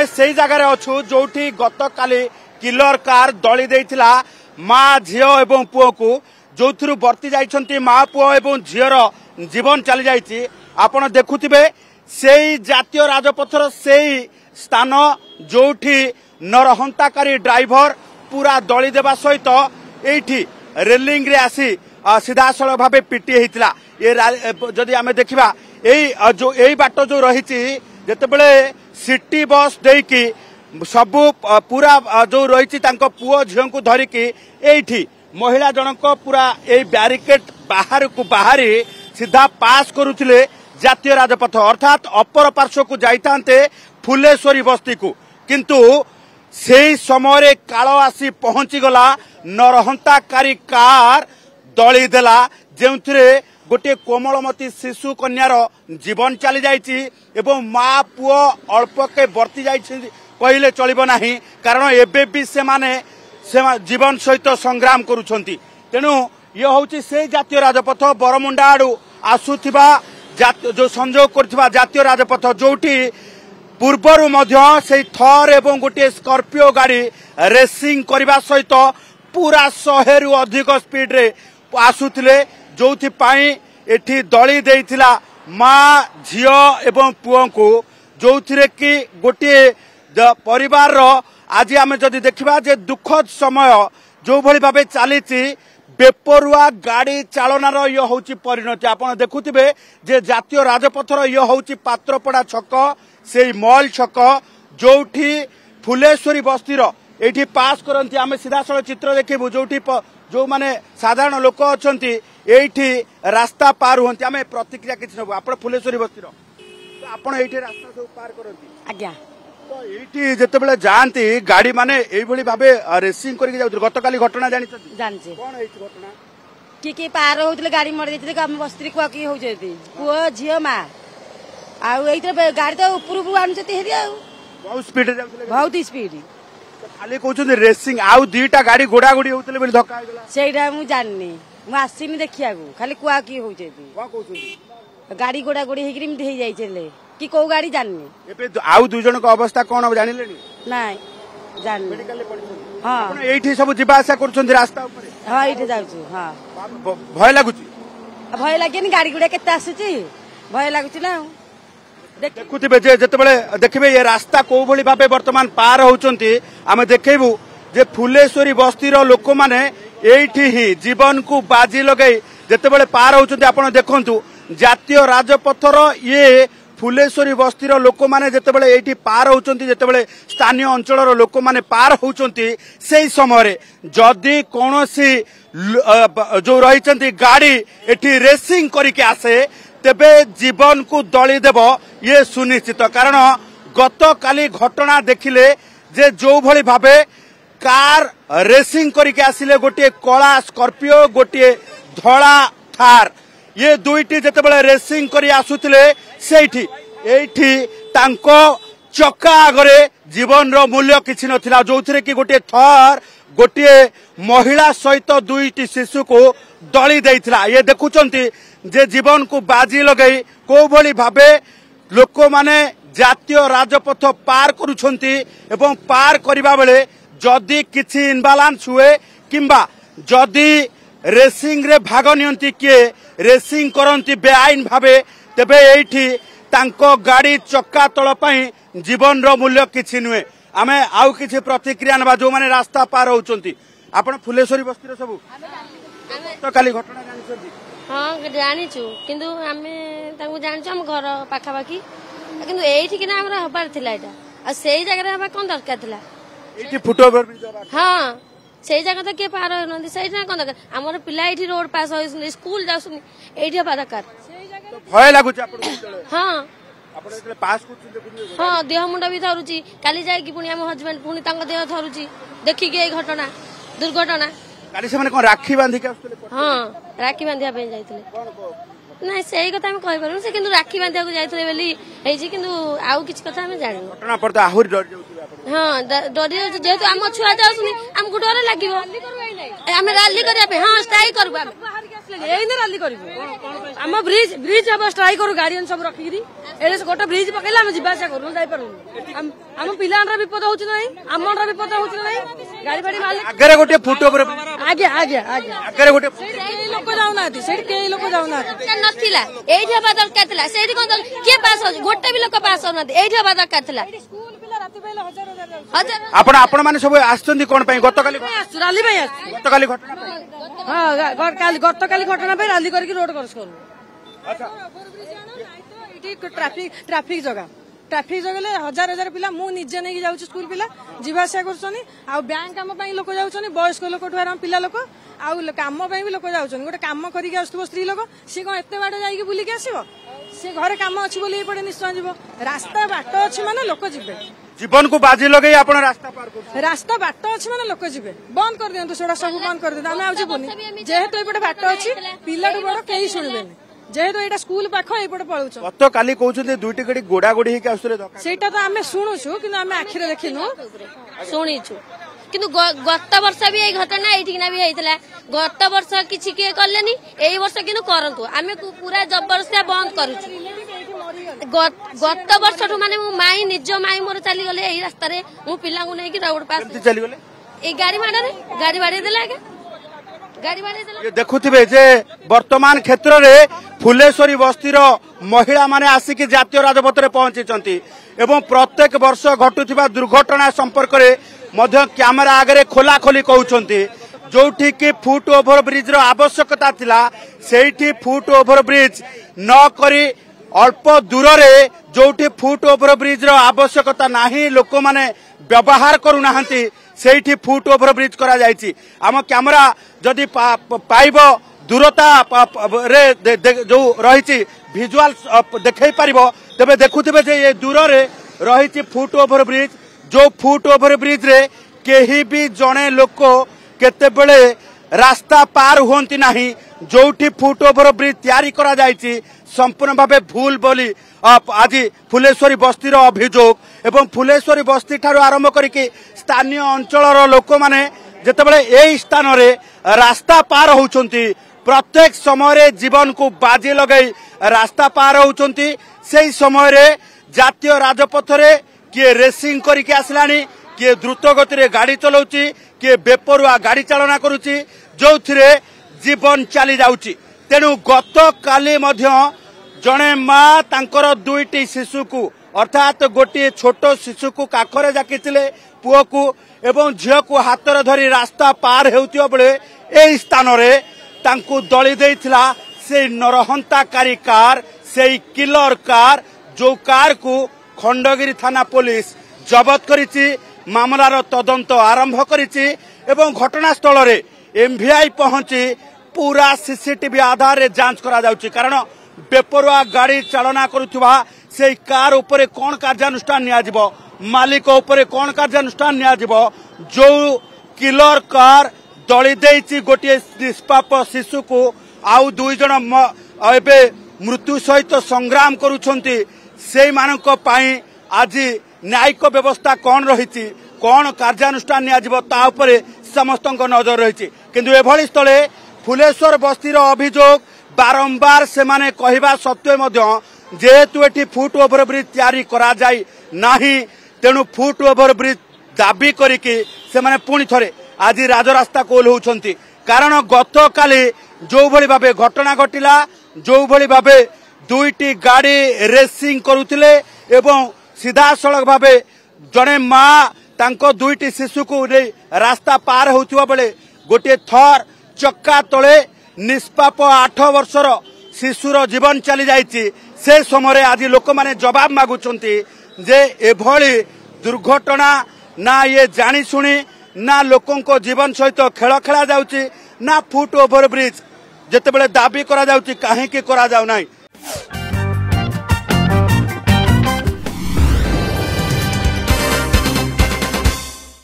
से जगार अच्छु जो गत काली किलर कार दली देइथिला माँ झील एवं पुओ को जो थी बर्ती जाइछंती माँ पुओ एवं झीर जीवन चली जाइछि। आपण देखुथिबे सेई जातीय राजपथर सेई स्थान जोठी नरहंताकारी ड्राइवर पूरा दली देवा सहित एठी रेलिंग रे आसी सीधासल भाव पिटी होता। ये जदि आम देखा यही बाट जो रही जितेबले सिटी बस देकी सबू पूरा जो रही पुओ झील को धरिकी एठी महिला जनक पूरा यही ब्यारिकेड बाहर को बाहरी सीधा पास करुले जातीय राजपथ अर्थात अपर पार्श्व को जाइते फुलेश्वरी बस्ती को, किंतु से समय काल आसी पहुंची गला नरहंताकारी कार दली देला जो गोटे कोमलमती शिशु कन्यार जीवन चली जाइछि एवं माँ पुओ अल्पके बर्ती जाइछि कहले चलिबो नाही, कारण एबे भी से माने जीवन सहित संग्राम करुछंती। तेणु ये होछि से जातीय राजपथ बरमुंडा आडू आसुथिबा जो संजोग करथिबा जातीय राजपथ जोठी पूर्वर मध्य से थर एवं गोटे स्कॉर्पियो गाड़ी रेसिंग करने सहित पूरा 100 रु अधिक स्पीड रे आसुथिले जो एठी दली देइथिला माँ झील एवं पुओ को जो कि गोटे परिवार रो आज आम जदि देखा जे दुखद समय जो भली भाबे चली बेपरुआ गाड़ी चालनार ये हूँ परिणति। आप देखुथिबे जे जातीय राजपथर ये हूँ पात्रपड़ा छक से मॉल छक जोठी फुलेश्वरी बस्तीर एठी पास करती आम सीधासल चित्र देखबू जो माने साधारण लोक अच्छा एठी रास्ता पार हुंती आम प्रतिक्रिया किछि नबू। आपण फुलेश्वरी बस्तीर आपण एठी रास्ता सब पार करती आज्ञा तो एठी जेतेबेले जानती गाड़ी माने एई भली भाबे रेसिंग करके जाउथि गतकाली घटना जानिछथि जानछि कोन हेछि घटना की पार होतले गाड़ी मर जेते हम बस्ती को की हो जेती पुओ झियो मा आउ एइतरे गाड़ी तो ऊपर ऊपर आनुचती हेरी आउ बहुत स्पीड जाउथले बहुत स्पीड खाली कहउछन रेसिंग आउ दुईटा गाड़ी गोडा गोडी होतले बेले धक्का आइगला सेइडा मु जाननी मु आसीनी देखिया को खाली कुआ की हो जेती कोन कहउछन गाड़ी गोडा गोडी हेकरी मि देई जाइछले कि को गाड़ी जाननी एबे आउ दुई जन को अवस्था कोन अब जानिलेनी नाही जाननी मेडिकल ले पड़छन हां आपण एठी सब जिबा आशा करछन रास्ता ऊपर हां एठी जाउछु हां भय लागुची भय लागेनी गाड़ी गुडा केते आसुची भय लागुची ना देखुथिबे जे जेतेबेले देखिबे ये रास्ता को भली भाबे वर्तमान पार होउचंती आमे देखैबू जे फुलेश्वरी बस्तीर लोक माने एठी ही जीवन को बाजी लगै जेतेबेले पार होउचंती आपण देखंतु जातीय राजपथर ये फुलेश्वरी बस्तीर लोक माने जेतेबेले एठी पार होउचंती जेतेबेले स्थानीय अंचलर लोक माने पार होउचंती सेही समय जदी कोनोसी जो रहिचंती गाड़ी एठी रेसिंग करिके आसे तेबे जीवन को दली देव ये सुनिश्चित, कारण गत काली घटना देखिले जे जो भली भाबे कार रेसिंग करिके आसिले गोटे कला स्कॉर्पियो गोटे धड़ा थार ये दुईटी जेतेबेले रेसिंग करी आसुथिले सेठी एठी तांको चक्का आगरे जीवन रो मूल्य किछि नथिला जोथिरे कि गोटे थर गोटे महिला सहित दुईटी शिशु को दली देइथिला। ये देखुचंती जे जीवन को बाजी लगई को भली भाबे लोक माने जातीय राजपथ पार करुछंती एवं पार करिबा बेले जदी किछि इनबालांस हुए किंबा जदी रेसिंग रे भाग नियंती किए रेसिंग करंती बेआईन भाबे तेबे एठी तांको गाड़ी चक्का तळ पई जीवन रो मूल्य किछि नुए। आमे आउ किछि प्रतिक्रिया नबा जो माने रास्ता पार होउचंती आपण फुलेश्वरी बस्तीर सबु तो काली घटना जानिछंती हाँ जानिछु किंतु आमे तांको जानिछु हम घर पाखा पाखी किंतु एठी कि ना हमरा हबार थिला एटा आ सेही जगह रे हबा कोन दरकार थिला एठी फुटओवर भी दरकार हां सेही जगह त के पार होनंदी सेही ना कोन दरकार हमर पिला एठी रोड पास होइसनी स्कूल जाउसनी एठी हबा दरकार सेही जगह भय लागुछ आपण हां आपण एतले पास कुछ देखुनी हां देह मुंडा भी धरुची काली जाई कि पुनी हम हस्बैंड पुनी तांको देह धरुची देखि के घटना दुर्घटना काली से माने कोन राखी बांधी के आस्तले हां राखी बांधिया पे जाइतले ना सही कथा हम कहि परु से किंतु राखी बांधिया को जाइतले बेली हेई छी किंतु आउ किछ कथा हम जानि घटना पर त आहुरी डर जाउथि आपण हां डरि जेतु हम छुआ जाउसनी हमकु डर लागिवो हम रैली करिया पे हां स्ट्राइक करबा हम बाहर के आसले एई न रैली करबो हम ब्रिज ब्रिज अब स्ट्राइक करू गाड़ियन सब रखिरी एडे गोटे ब्रिज पकेला हम जीवा आसा करू जाई पारू हम पिलांर विपद होची नै हमर विपद होची नै गाड़ी फाड़ी माल आगे गोटे फुट ऊपर आगे आगे आगे आगे गोटे केई लोक जाउना सेठी केई लोक जाउना नथिला एठी हबा दरकार थिला सेठी कोन के पास हो गोटे भी लोक पास होना एठी हबा दरकार थिला स्कूल पिला राती पहिले हजार हजार आपण आपण माने सब आछंती कोन पई गतकाली राली भाई गतकाली घटना हां गतकाली घटना पे राली करके रोड क्रॉस करू अच्छा ट्राफिक जगह जगह हजार हजार पिला मु निजे नहीं जाऊँ स्कूल पिला जीवासा कर बैंक काम लोक जाऊँ वयस्क लोक ठू पिला लोक आउ काम भी लोक जाऊँ गोटे काम करके आसुव स्त्री लोक सी कौन एत बाट जा बुलिक आसो सी घरे काम अच्छी बोली पड़े निश्चय जीव रास्ता बाट अच्छी माने लोक जीवे जीवन को बाजी लगे आपण रास्ता पार कर रास्ता बाट अच्छी माने लोक जीवे बंद कर दियंतु सेडा सब बंद कर दियंतु आमे आ जीवनी जेहेतु एपटे बाट अच्छी पिलाटू बड़ कहीं शुणबेनी जेहेतु एटा स्कूल पाख एपटे पळुछ गत काली कहउछते दुईटी गडी गोडा गोडी हेके आसुरे सेटा तो आमे सुनुछु किंतु आमे आखिरे देखिनु शुणीछु किंतु गत वर्ष भी यही घटना एठिना भी हेइतला गत वर्ष किछि के करलेनी एई वर्ष किनु करंतु आमे पूरा जबरदस्ती बंद करूछु गत वर्ष ठु माने मु माई निज माई मोर चली गले एई रास्ता रे मु पिला को नै कि रोड पास चली गले ए गाड़ी भाड़े देला के ये देखुथिबे जे वर्तमान क्षेत्र रे फुलेश्वरी बस्तीर महिला माने आसिक जातीय राजपथ रे पहुंची एवं प्रत्येक वर्ष घटुथिबा दुर्घटना संपर्क रे मध्य कैमरा आगे खोला खोली कहउछंती जोठी कि फुट ओभर ब्रिज रो आवश्यकता थिला सेठी फुट ओभर ब्रिज न करी अल्प दूर रे जोठी फुट ओभर ब्रिज रो आवश्यकता नाही लोक माने व्यवहार करू नाहंती सेठी फुट ओभर ब्रिज करा जायछि आम कैमरा जदि पाइब दूरता रे जो रही भिजुआल देखै पारिबो तबे देखुथिबे जे ये दूर रे रही फुट ओभर ब्रिज जो फुट ओभर ब्रिज रे केही भी जणे लोक केतेबेले रास्ता पार हुंती नाही जोठी फुट ओभर ब्रिज तैयारी करा जायछि संपूर्ण भावे भूल बोली आज फुलेश्वरी बस्तीर अभियोग एवं फुलेश्वरी बस्ती ठारू आरंभ करके स्थानीय अंचल लोक माने जेतेबेले एई स्थान रे रास्ता पार होउचंती प्रत्येक समय जीवन को बाजी लगई रास्ता पार होउचंती सेई समय रे जातीय राजपथ रे किए रेसिंग करके आसलानी किए द्रुत गति रे गाड़ी चलाउची किए बेपरुआ गाड़ी चालना करूची जोथिरे जीवन चली जाउची तेणु गत काली मध्य जणे माँ तांकर दुईटी शिशु को अर्थात गोटे छोट शिशु को काखरे जाकिथिले पुओ को एवं झियो को हाथ धरी रास्ता पार हेउतियो बेले एई स्थान रे तांकु दली देइथिला से नरहंताकारी कार से किलर कार जो कार को खंडगिरी थाना पुलिस जबत करिछि मामलार तदंत आरंभ करिछि एवं घटनास्थल रे एमवीआई पहुंची पूरा सीसीटीवी आधार रे जांच करा जाउछि कारण बेपरुआ गाड़ी चालना करुवा से कार उपरे कौन कार्यानुष्ठान नियाजिबो मालिक उपरे कौन कार्यानुष्ठान नियाजिबो जो किलर कार दली देइछि गोटे निष्पाप शिशु को आउ दुई जन एबे मृत्यु सहित संग्राम करुछंती से मानक पई आज न्यायिक व्यवस्था कौन रही कौन कार्यानुष्ठान नियाजिबो ता उपरे समस्तक नजर रही किंतु एभली स्थले फुलेश्वर बस्तीर अभियोग बारंबार से माने कहवा सत्वे जेहेतु एटी फुट ओभर ब्रिज तैयारी करा जाई नाही तेणु फुट ओभर ब्रिज दाबी करिके से माने पुणी थरे आज राजरास्ता को ओह्लौछंती कारण गत काली जो भली भाबे घटना घटिला जो भली भाबे दुईटी गाड़ी रेसिंग करुथिले एवं सीधा सड़क भाबे जणे माँ तांको दुईटी शिशु को रास्ता पार होउथिबा बेले गोटे थर चक्का तले निष्पाप 8 वर्षर शिशुर जीवन चली जाइछि से समय आज लोक माने जवाब मागुछंती जे एभली दुर्घटना ना ये जानी सुनी ना लोकंको जीवन सहित खेल खेला जाउछि ना फुट ओभर ब्रिज जेतेबेले दाबी करा जाउछि काहे कि करा जाउ नाही।